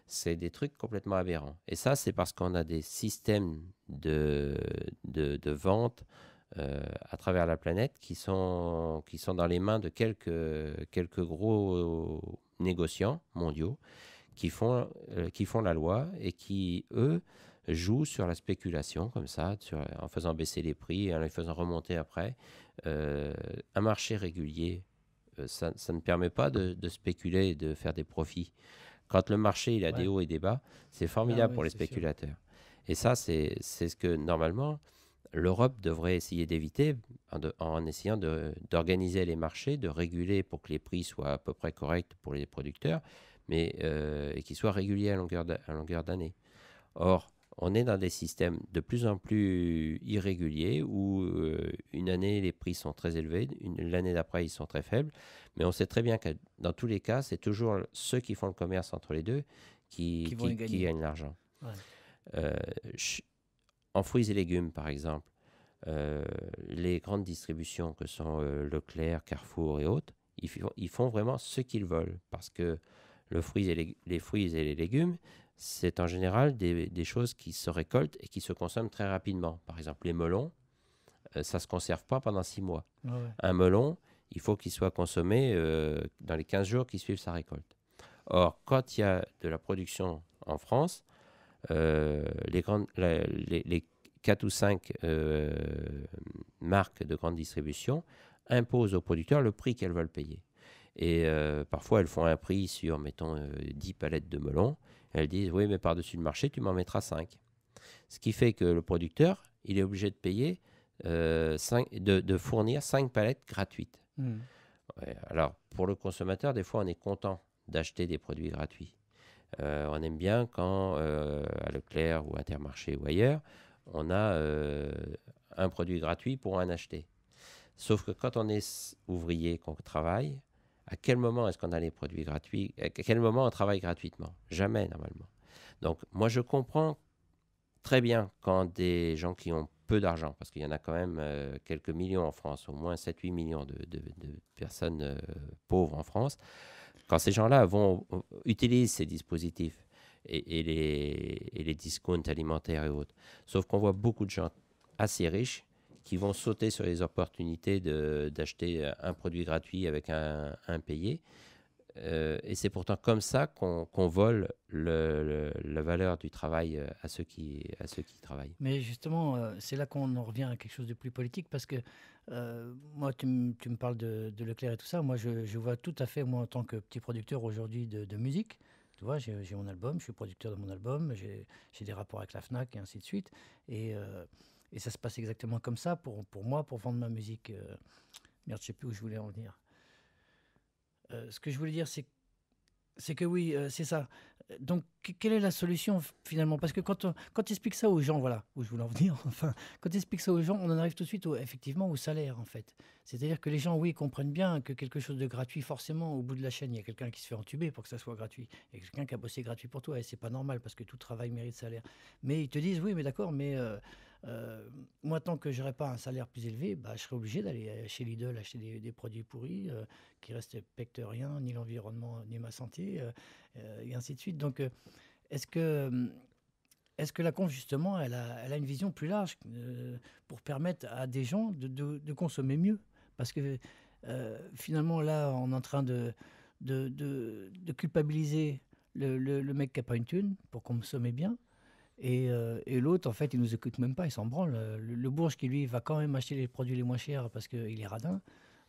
C'est des trucs complètement aberrants. Et ça, c'est parce qu'on a des systèmes de vente à travers la planète qui sont dans les mains de quelques gros négociants mondiaux qui font la loi et qui, eux, jouent sur la spéculation comme ça, en faisant baisser les prix et en les faisant remonter après. Un marché régulier, ça ne permet pas de spéculer et de faire des profits. Quand le marché il a des hauts et des bas, c'est formidable pour les spéculateurs. Sûr. Et ça, c'est ce que, normalement, l'Europe devrait essayer d'éviter en essayant d'organiser les marchés, de réguler pour que les prix soient à peu près corrects pour les producteurs, mais et qu'ils soient réguliers à longueur d'année. Or, on est dans des systèmes de plus en plus irréguliers où une année, les prix sont très élevés, l'année d'après, ils sont très faibles. Mais on sait très bien que dans tous les cas, c'est toujours ceux qui font le commerce entre les deux vont y gagner. qui gagnent l'argent. Ouais. En fruits et légumes, par exemple, les grandes distributions que sont Leclerc, Carrefour et autres, ils font vraiment ce qu'ils veulent. Parce que les fruits et les légumes, c'est en général des choses qui se récoltent et qui se consomment très rapidement. Par exemple, les melons, ça ne se conserve pas pendant 6 mois. Ouais. Un melon, il faut qu'il soit consommé dans les 15 jours qui suivent sa récolte. Or, quand il y a de la production en France, les 4 ou 5 marques de grande distribution imposent aux producteurs le prix qu'elles veulent payer. Et parfois, elles font un prix sur, mettons, 10 palettes de melons. Elles disent, oui, mais par-dessus le marché, tu m'en mettras 5. Ce qui fait que le producteur, il est obligé de payer, de fournir 5 palettes gratuites. Ouais, alors, pour le consommateur, des fois, on est content d'acheter des produits gratuits. On aime bien quand, à Leclerc ou Intermarché ou ailleurs, on a un produit gratuit pour en acheter. Sauf que quand on est ouvrier, qu'on travaille, à quel moment est-ce qu'on a les produits gratuits? À quel moment on travaille gratuitement? Jamais, normalement. Donc, moi, je comprends très bien quand des gens qui ont peu d'argent, parce qu'il y en a quand même quelques millions en France, au moins 7-8 millions de personnes pauvres en France, quand ces gens-là utilisent ces dispositifs et les discounts alimentaires et autres, sauf qu'on voit beaucoup de gens assez riches qui vont sauter sur les opportunités d'acheter un produit gratuit avec un payé. Et c'est pourtant comme ça qu'on vole la valeur du travail à ceux qui travaillent. Mais justement, c'est là qu'on en revient à quelque chose de plus politique, parce que moi, tu me parles de Leclerc et tout ça. Moi, je vois tout à fait, moi, en tant que petit producteur aujourd'hui de musique, tu vois, j'ai mon album, je suis producteur de mon album, j'ai des rapports avec la FNAC et ainsi de suite. Et ça se passe exactement comme ça pour moi, pour vendre ma musique. Merde, je sais plus où je voulais en venir. Ce que je voulais dire, c'est que oui, c'est ça. Donc, quelle est la solution finalement? Parce que quand tu expliques ça aux gens, voilà, où je voulais en venir, enfin, quand tu expliques ça aux gens, on en arrive tout de suite effectivement au salaire, en fait. C'est-à-dire que les gens, oui, comprennent bien que quelque chose de gratuit, forcément, au bout de la chaîne, il y a quelqu'un qui se fait entuber pour que ça soit gratuit. Il y a quelqu'un qui a bossé gratuit pour toi, et c'est pas normal parce que tout travail mérite salaire. Mais ils te disent, oui, mais d'accord, mais moi, tant que j'aurais pas un salaire plus élevé, bah, je serais obligé d'aller chez Lidl acheter des produits pourris qui respectent rien, ni l'environnement, ni ma santé, et ainsi de suite. Donc, est-ce que la conf, justement, elle a une vision plus large pour permettre à des gens de consommer mieux? Parce que finalement, là, on est en train de culpabiliser le mec qui n'a pas une thune pour consommer bien. Et l'autre, en fait, il nous écoute même pas, il s'en branle. Le bourge qui, lui, va quand même acheter les produits les moins chers parce qu'il est radin,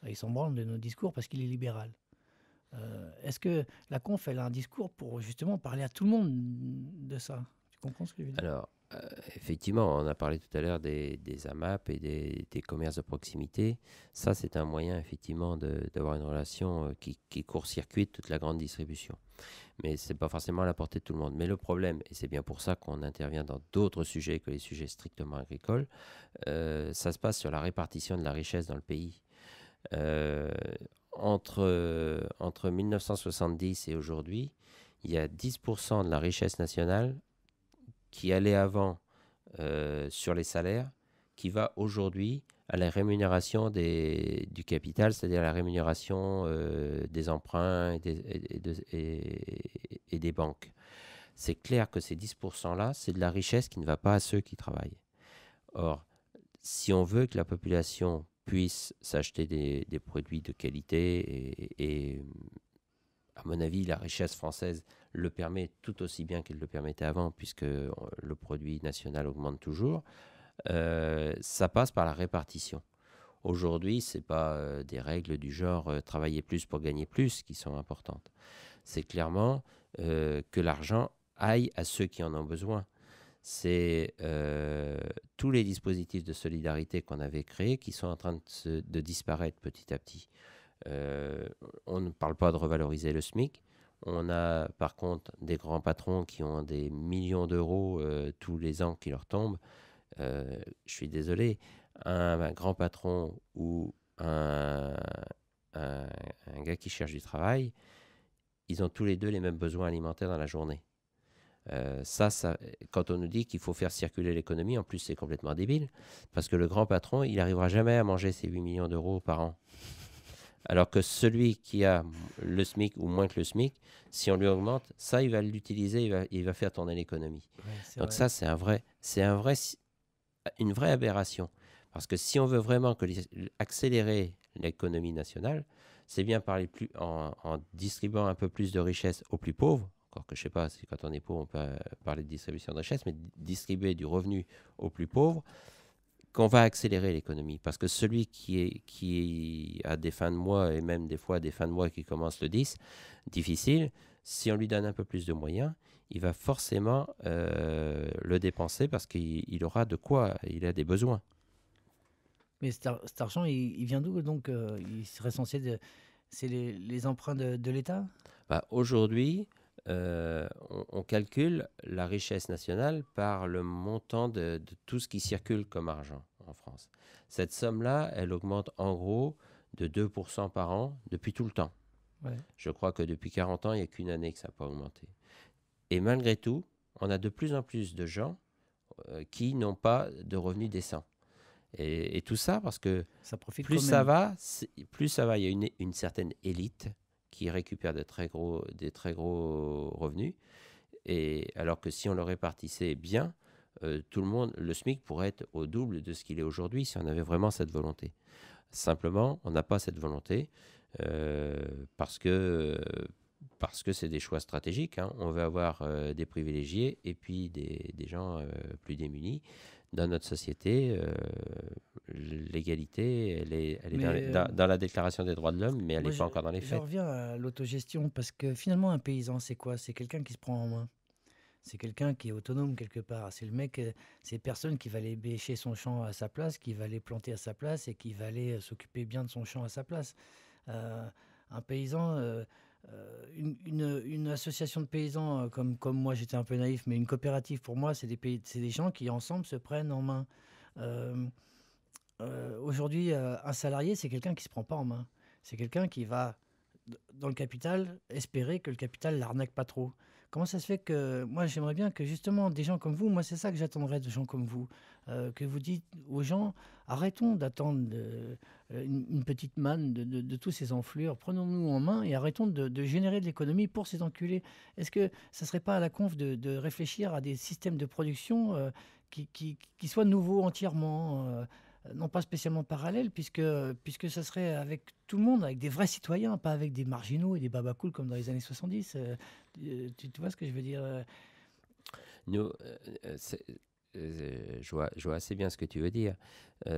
il s'en branle de nos discours parce qu'il est libéral. Est-ce que la conf, elle a un discours pour justement parler à tout le monde de ça? Tu comprends ce que je veux dire? Alors, effectivement, on a parlé tout à l'heure des AMAP et des commerces de proximité. Ça, c'est un moyen, effectivement, d'avoir une relation qui court-circuite toute la grande distribution. Mais ce n'est pas forcément à la portée de tout le monde. Mais le problème, et c'est bien pour ça qu'on intervient dans d'autres sujets que les sujets strictement agricoles, ça se passe sur la répartition de la richesse dans le pays. Entre 1970 et aujourd'hui, il y a 10% de la richesse nationale qui allait avant sur les salaires, qui va aujourd'hui à la rémunération du capital, c'est-à-dire la rémunération des emprunts et des banques. C'est clair que ces 10%-là, c'est de la richesse qui ne va pas à ceux qui travaillent. Or, si on veut que la population puisse s'acheter des produits de qualité, et à mon avis, la richesse française le permet tout aussi bien qu'elle le permettait avant, puisque le produit national augmente toujours, ça passe par la répartition. Aujourd'hui, ce n'est pas des règles du genre travailler plus pour gagner plus qui sont importantes. C'est clairement que l'argent aille à ceux qui en ont besoin. C'est tous les dispositifs de solidarité qu'on avait créés qui sont en train de disparaître petit à petit. On ne parle pas de revaloriser le SMIC. On a par contre des grands patrons qui ont des millions d'euros tous les ans qui leur tombent. Je suis désolé, un grand patron ou un gars qui cherche du travail, ils ont tous les deux les mêmes besoins alimentaires dans la journée. Ça, quand on nous dit qu'il faut faire circuler l'économie, en plus c'est complètement débile, parce que le grand patron, il n'arrivera jamais à manger ses 8 millions d'euros par an. Alors que celui qui a le SMIC ou moins que le SMIC, si on lui augmente, ça, il va l'utiliser, il va faire tourner l'économie. Ouais, Donc vrai. ça, une vraie aberration. Parce que si on veut vraiment accélérer l'économie nationale, c'est bien en distribuant un peu plus de richesses aux plus pauvres. Encore que je ne sais pas si quand on est pauvre, on peut parler de distribution de richesses, mais distribuer du revenu aux plus pauvres, qu'on va accélérer l'économie. Parce que celui qui a des fins de mois, et même des fois des fins de mois qui commencent le 10, difficile, si on lui donne un peu plus de moyens, il va forcément le dépenser parce qu'il aura de quoi, il a des besoins. Mais cet argent, il vient d'où donc il serait censé c'est les emprunts de l'État? Aujourd'hui, on calcule la richesse nationale par le montant de tout ce qui circule comme argent en France. Cette somme-là, elle augmente en gros de 2% par an depuis tout le temps. Ouais. Je crois que depuis 40 ans, il n'y a qu'une année que ça n'a pas augmenté. Et malgré tout, on a de plus en plus de gens qui n'ont pas de revenus décents. Et tout ça parce que Ça profite plus quand ça même. va, il y a une certaine élite qui récupère des très gros revenus. Et alors que si on le répartissait bien, tout le monde, le SMIC pourrait être au double de ce qu'il est aujourd'hui si on avait vraiment cette volonté. Simplement, on n'a pas cette volonté parce que c'est des choix stratégiques. Hein. On veut avoir des privilégiés et puis des gens plus démunis. Dans notre société, l'égalité, elle est dans la Déclaration des droits de l'homme, mais elle n'est pas encore dans les Je faits. reviens à l'autogestion parce que finalement, un paysan, c'est quoi? C'est quelqu'un qui se prend en main. C'est quelqu'un qui est autonome quelque part. C'est le mec, c'est personne qui va aller bêcher son champ à sa place, qui va aller planter à sa place et qui va aller s'occuper bien de son champ à sa place. Un paysan, une association de paysans, comme moi j'étais un peu naïf, mais une coopérative pour moi, c'est des gens qui ensemble se prennent en main. Euh, Aujourd'hui, un salarié, c'est quelqu'un qui se prend pas en main. C'est quelqu'un qui va dans le capital espérer que le capital l'arnaque pas trop. Comment ça se fait que moi j'aimerais bien que justement des gens comme vous, moi c'est ça que j'attendrais de gens comme vous, que vous dites aux gens arrêtons d'attendre une petite manne de tous ces enflures, prenons-nous en main et arrêtons de générer de l'économie pour ces enculés. Est-ce que ça serait pas à la conf de réfléchir à des systèmes de production qui soient nouveaux entièrement non pas spécialement parallèles, puisque ça serait avec tout le monde, avec des vrais citoyens, pas avec des marginaux et des babacools comme dans les années 70. Tu vois ce que je veux dire? Nous, je vois assez bien ce que tu veux dire.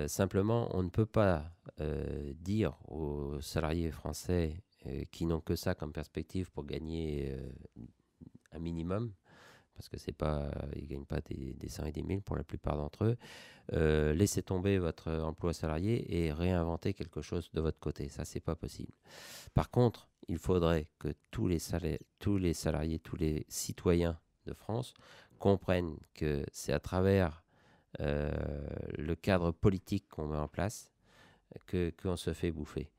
Simplement, on ne peut pas dire aux salariés français qui n'ont que ça comme perspective pour gagner un minimum, parce que ils ne gagnent pas des 100 et des 1000 pour la plupart d'entre eux, laissez tomber votre emploi salarié et réinventer quelque chose de votre côté. Ça, c'est pas possible. Par contre, il faudrait que tous les salariés, tous les citoyens de France comprennent que c'est à travers le cadre politique qu'on met en place qu'on se fait bouffer.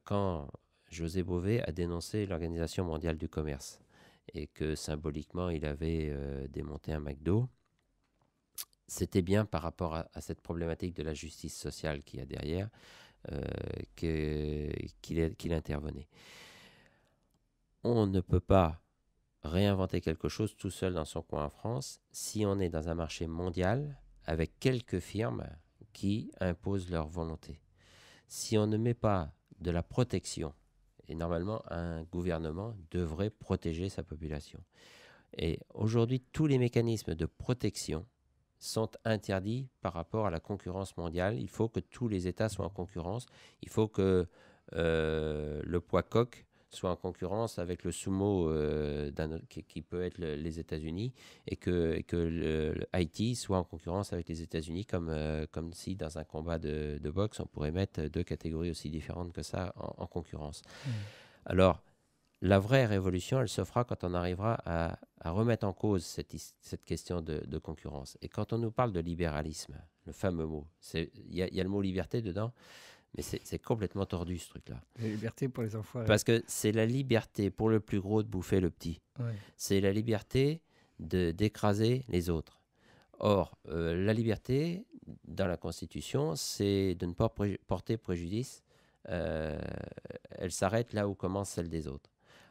Quand José Bové a dénoncé l'Organisation mondiale du commerce et que symboliquement il avait démonté un McDo, c'était bien par rapport à cette problématique de la justice sociale qu'il y a derrière qu'il intervenait. On ne peut pas réinventer quelque chose tout seul dans son coin en France si on est dans un marché mondial avec quelques firmes qui imposent leur volonté. Si on ne met pas de la protection, et normalement un gouvernement devrait protéger sa population. Et aujourd'hui, tous les mécanismes de protection sont interdits par rapport à la concurrence mondiale. Il faut que tous les États soient en concurrence. Il faut que le poids coq soit en concurrence avec le sumo qui peut être les États-Unis et que Haïti soit en concurrence avec les États-Unis comme si dans un combat de boxe, on pourrait mettre deux catégories aussi différentes que ça en concurrence. Alors, la vraie révolution, elle se fera quand on arrivera à remettre en cause cette question de concurrence. Et quand on nous parle de libéralisme, le fameux mot, il y a le mot liberté dedans, mais c'est complètement tordu ce truc-là. La liberté pour les enfants. Parce que c'est la liberté pour le plus gros de bouffer le petit. Ouais. C'est la liberté d'écraser les autres. Or, la liberté, dans la Constitution, c'est de ne pas porter préjudice. Elle s'arrête là où commence celle des autres.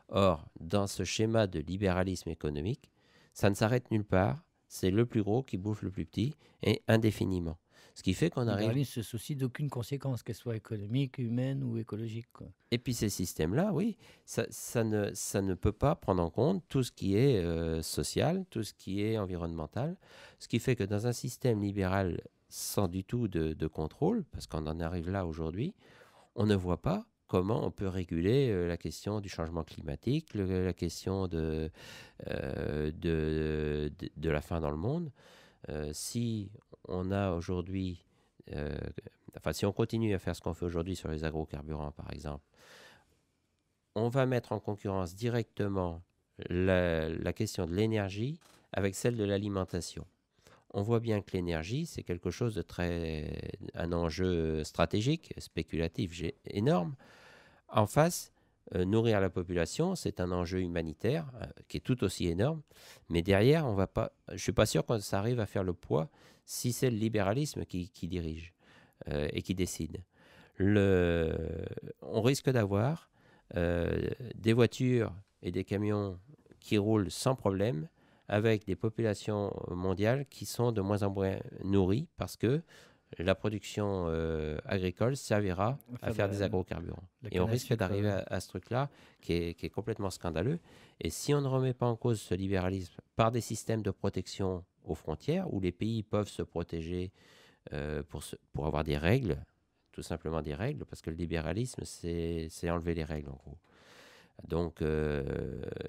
Or, dans ce schéma de libéralisme économique, ça ne s'arrête nulle part. C'est le plus gros qui bouffe le plus petit, et indéfiniment. Ce qui fait qu'on Le arrive... libéralisme se soucie d'aucune conséquence, qu'elle soit économique, humaine ou écologique, quoi. Et puis ces systèmes-là, oui, ça ne peut pas prendre en compte tout ce qui est social, tout ce qui est environnemental. Ce qui fait que dans un système libéral sans du tout de contrôle, parce qu'on en arrive là aujourd'hui, on ne voit pas comment on peut réguler la question du changement climatique, la question de la faim dans le monde. Si on a aujourd'hui, si on continue à faire ce qu'on fait aujourd'hui sur les agrocarburants, par exemple, on va mettre en concurrence directement la question de l'énergie avec celle de l'alimentation. On voit bien que l'énergie, c'est quelque chose de un enjeu stratégique, spéculatif, énorme. En face, nourrir la population, c'est un enjeu humanitaire qui est tout aussi énorme. Mais derrière, je ne suis pas sûr que ça arrive à faire le poids si c'est le libéralisme qui dirige et qui décide. On risque d'avoir des voitures et des camions qui roulent sans problème, avec des populations mondiales qui sont de moins en moins nourries parce que la production agricole servira à faire des agrocarburants. Et on risque d'arriver à ce truc-là qui est complètement scandaleux. Et si on ne remet pas en cause ce libéralisme par des systèmes de protection aux frontières, où les pays peuvent se protéger pour avoir des règles, tout simplement des règles, parce que le libéralisme, c'est enlever les règles, en gros. Donc,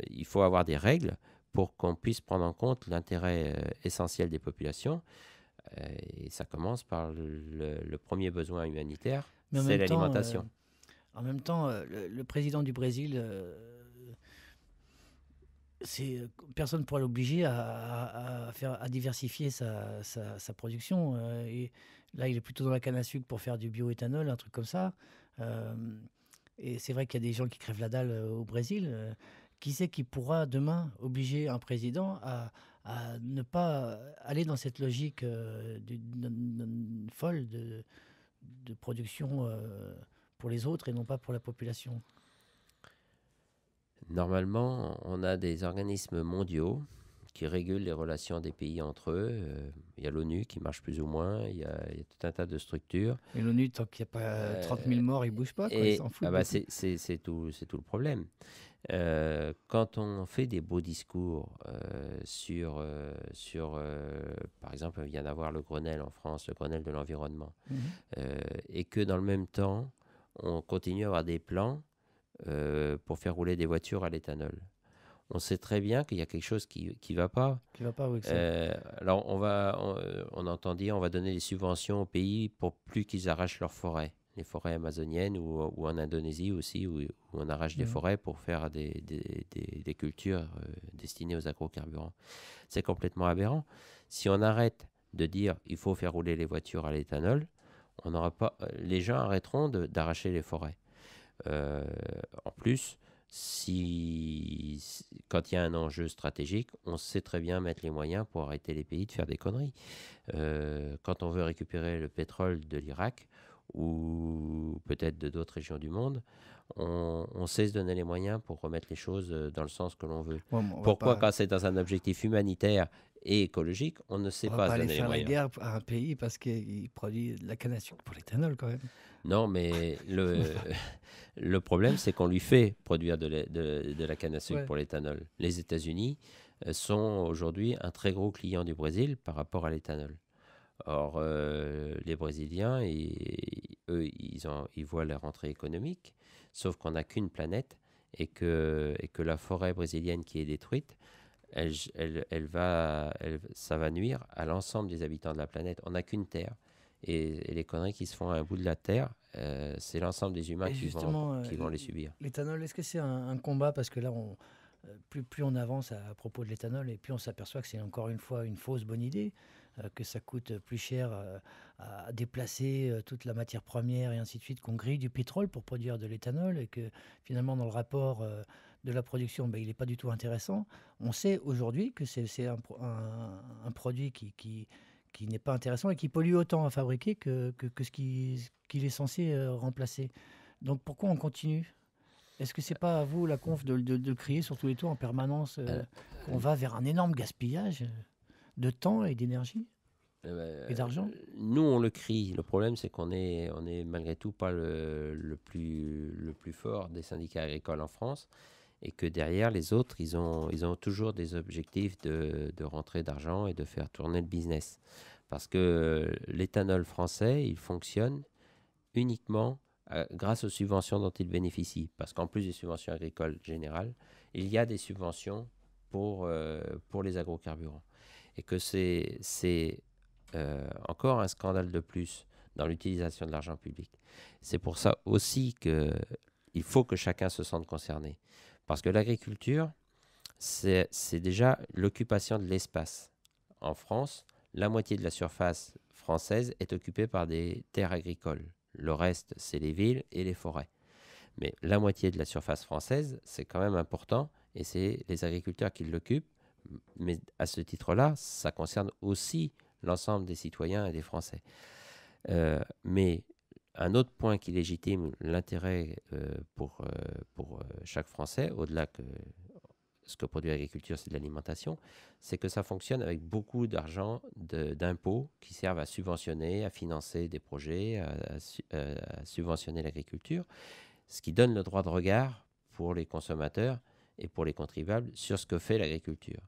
il faut avoir des règles pour qu'on puisse prendre en compte l'intérêt essentiel des populations. Et ça commence par le premier besoin humanitaire, c'est l'alimentation. En même temps, le président du Brésil, personne ne pourra l'obliger à diversifier sa production. Et là, il est plutôt dans la canne à sucre pour faire du bioéthanol, un truc comme ça. Et c'est vrai qu'il y a des gens qui crèvent la dalle au Brésil. Qui c'est qui pourra demain obliger un président à ne pas aller dans cette logique folle de production pour les autres et non pas pour la population? Normalement, on a des organismes mondiaux qui régulent les relations des pays entre eux. Il y a l'ONU qui marche plus ou moins, il y a tout un tas de structures. Et l'ONU, tant qu'il n'y a pas 30 000 morts, il ne bouge pas, quoi, il s'en fout. C'est tout le problème. Quand on fait des beaux discours sur par exemple, il vient d'avoir le Grenelle en France, le Grenelle de l'environnement, et que dans le même temps, on continue à avoir des plans pour faire rouler des voitures à l'éthanol. On sait très bien qu'il y a quelque chose qui va pas. Qui va pas, oui. Alors, on entend dire on va donner des subventions aux pays pour plus qu'ils arrachent leurs forêts. Les forêts amazoniennes ou en Indonésie aussi, où on arrache des forêts pour faire des cultures destinées aux agrocarburants. C'est complètement aberrant. Si on arrête de dire il faut faire rouler les voitures à l'éthanol, les gens arrêteront d'arracher les forêts. En plus, quand il y a un enjeu stratégique, on sait très bien mettre les moyens pour arrêter les pays de faire des conneries. Quand on veut récupérer le pétrole de l'Irak, ou peut-être de d'autres régions du monde, on sait se donner les moyens pour remettre les choses dans le sens que l'on veut. Pourquoi, quand c'est dans un objectif humanitaire et écologique, on ne sait pas se donner les moyens? On va pas aller faire la guerre à un pays parce qu'il produit de la canne à sucre pour l'éthanol, quand même. Non, mais le problème, c'est qu'on lui fait produire de la canne à sucre pour l'éthanol. Les États-Unis sont aujourd'hui un très gros client du Brésil par rapport à l'éthanol. Or, les Brésiliens, eux, ils voient leur rentrée économique, sauf qu'on n'a qu'une planète et que la forêt brésilienne qui est détruite, ça va nuire à l'ensemble des habitants de la planète. On n'a qu'une Terre. Et les conneries qui se font à un bout de la Terre, c'est l'ensemble des humains qui vont les subir. L'éthanol, est-ce que c'est un combat? Parce que là, plus on avance à propos de l'éthanol, et plus on s'aperçoit que c'est encore une fois une fausse bonne idée, que ça coûte plus cher à déplacer toute la matière première et ainsi de suite, qu'on grille du pétrole pour produire de l'éthanol, et que finalement dans le rapport de la production, ben, il n'est pas du tout intéressant. On sait aujourd'hui que c'est un produit qui n'est pas intéressant et qui pollue autant à fabriquer que ce qu'il est censé remplacer. Donc pourquoi on continue? Est-ce que c'est pas à vous, la conf, de le crier sur tous les tours en permanence qu'on va vers un énorme gaspillage de temps et d'énergie et d'argent? Nous, on le crie. Le problème, c'est qu'on est malgré tout pas le plus fort des syndicats agricoles en France, et que derrière, les autres, ils ont toujours des objectifs de rentrée d'argent et de faire tourner le business. Parce que l'éthanol français, il fonctionne uniquement grâce aux subventions dont il bénéficie. Parce qu'en plus des subventions agricoles générales, il y a des subventions pour les agrocarburants. Et que c'est encore un scandale de plus dans l'utilisation de l'argent public. C'est pour ça aussi qu'il faut que chacun se sente concerné. Parce que l'agriculture, c'est déjà l'occupation de l'espace. En France, la moitié de la surface française est occupée par des terres agricoles. Le reste, c'est les villes et les forêts. Mais la moitié de la surface française, c'est quand même important, et c'est les agriculteurs qui l'occupent. Mais à ce titre-là, ça concerne aussi l'ensemble des citoyens et des Français. Mais un autre point qui légitime l'intérêt pour chaque Français, au-delà que ce que produit l'agriculture, c'est de l'alimentation, c'est que ça fonctionne avec beaucoup d'argent d'impôts qui servent à subventionner, à financer des projets, à subventionner l'agriculture, ce qui donne le droit de regard pour les consommateurs et pour les contribuables sur ce que fait l'agriculture.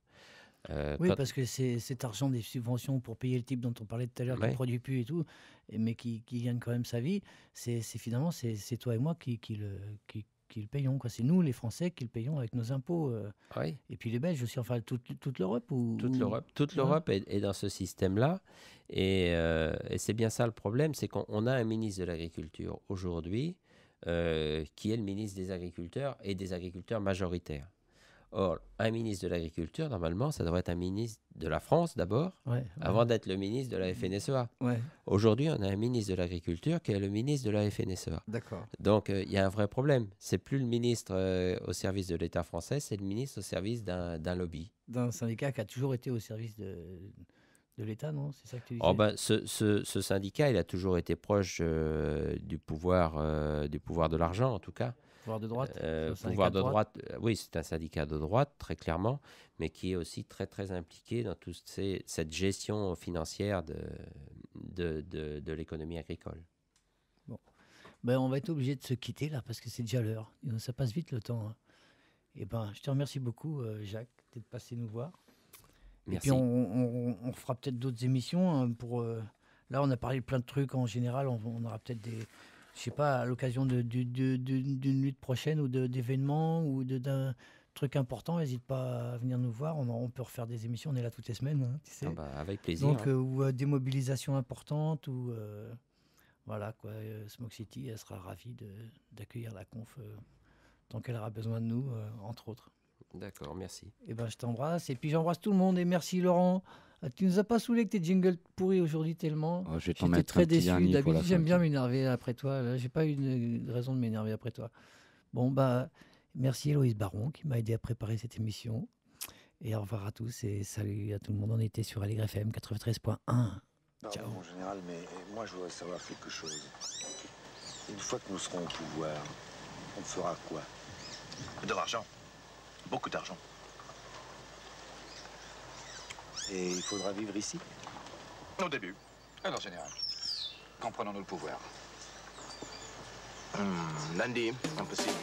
Oui, parce que c'est cet argent des subventions pour payer le type dont on parlait tout à l'heure, qui ne produit plus et tout, mais qui gagne quand même sa vie, finalement, c'est toi et moi qui le payons, quoi. C'est nous, les Français, qui le payons avec nos impôts. Oui. Et puis les Belges aussi, enfin toute l'Europe. Toute l'Europe est dans ce système-là. Et c'est bien ça le problème, c'est qu'on a un ministre de l'Agriculture aujourd'hui qui est le ministre des Agriculteurs et des agriculteurs majoritaires. Or, un ministre de l'Agriculture, normalement, ça devrait être un ministre de la France d'abord, avant d'être le ministre de la FNSEA. Ouais. Aujourd'hui, on a un ministre de l'Agriculture qui est le ministre de la FNSEA. D'accord. Donc, il y a un vrai problème. C'est plus le ministre au service de l'État français, c'est le ministre au service d'un lobby. D'un syndicat qui a toujours été au service de l'État, non? C'est ça que tu disais? Ce syndicat, il a toujours été proche du pouvoir de l'argent, en tout cas. Pouvoir de droite. Pouvoir de droite, oui, c'est un syndicat de droite, très clairement, mais qui est aussi très, très impliqué dans toute cette gestion financière de l'économie agricole. Bon. Ben, on va être obligé de se quitter, là, parce que c'est déjà l'heure. Ça passe vite, le temps. Hein. Et ben, je te remercie beaucoup, Jacques, d'être passé nous voir. Merci. Et puis, on fera peut-être d'autres émissions. Hein, là, on a parlé de plein de trucs. En général, on aura peut-être je sais pas, à l'occasion d'une lutte prochaine ou d'événements ou d'un truc important, n'hésite pas à venir nous voir. On peut refaire des émissions, on est là toutes les semaines, hein, tu sais. Avec plaisir. Donc, ou des mobilisations importantes, ou voilà, quoi. Smoke City, elle sera ravie d'accueillir la conf tant qu'elle aura besoin de nous, entre autres. D'accord, merci. Et ben, je t'embrasse, et puis j'embrasse tout le monde, et merci Laurent. Tu nous as pas saoulé avec tes jingles pourris aujourd'hui tellement. J'étais très déçu. D'habitude, j'aime bien m'énerver après toi. Là, j'ai pas eu une raison de m'énerver après toi. Bon, bah, merci Héloïse Baron qui m'a aidé à préparer cette émission. Et au revoir à tous et salut à tout le monde. On était sur Allegre FM 93.1. Ciao. Mon général, mais moi je voudrais savoir quelque chose. Une fois que nous serons au pouvoir, on fera quoi? De l'argent. Beaucoup d'argent. Et il faudra vivre ici? Au début. Alors, général, quand prenons-nous le pouvoir? Lundi, impossible.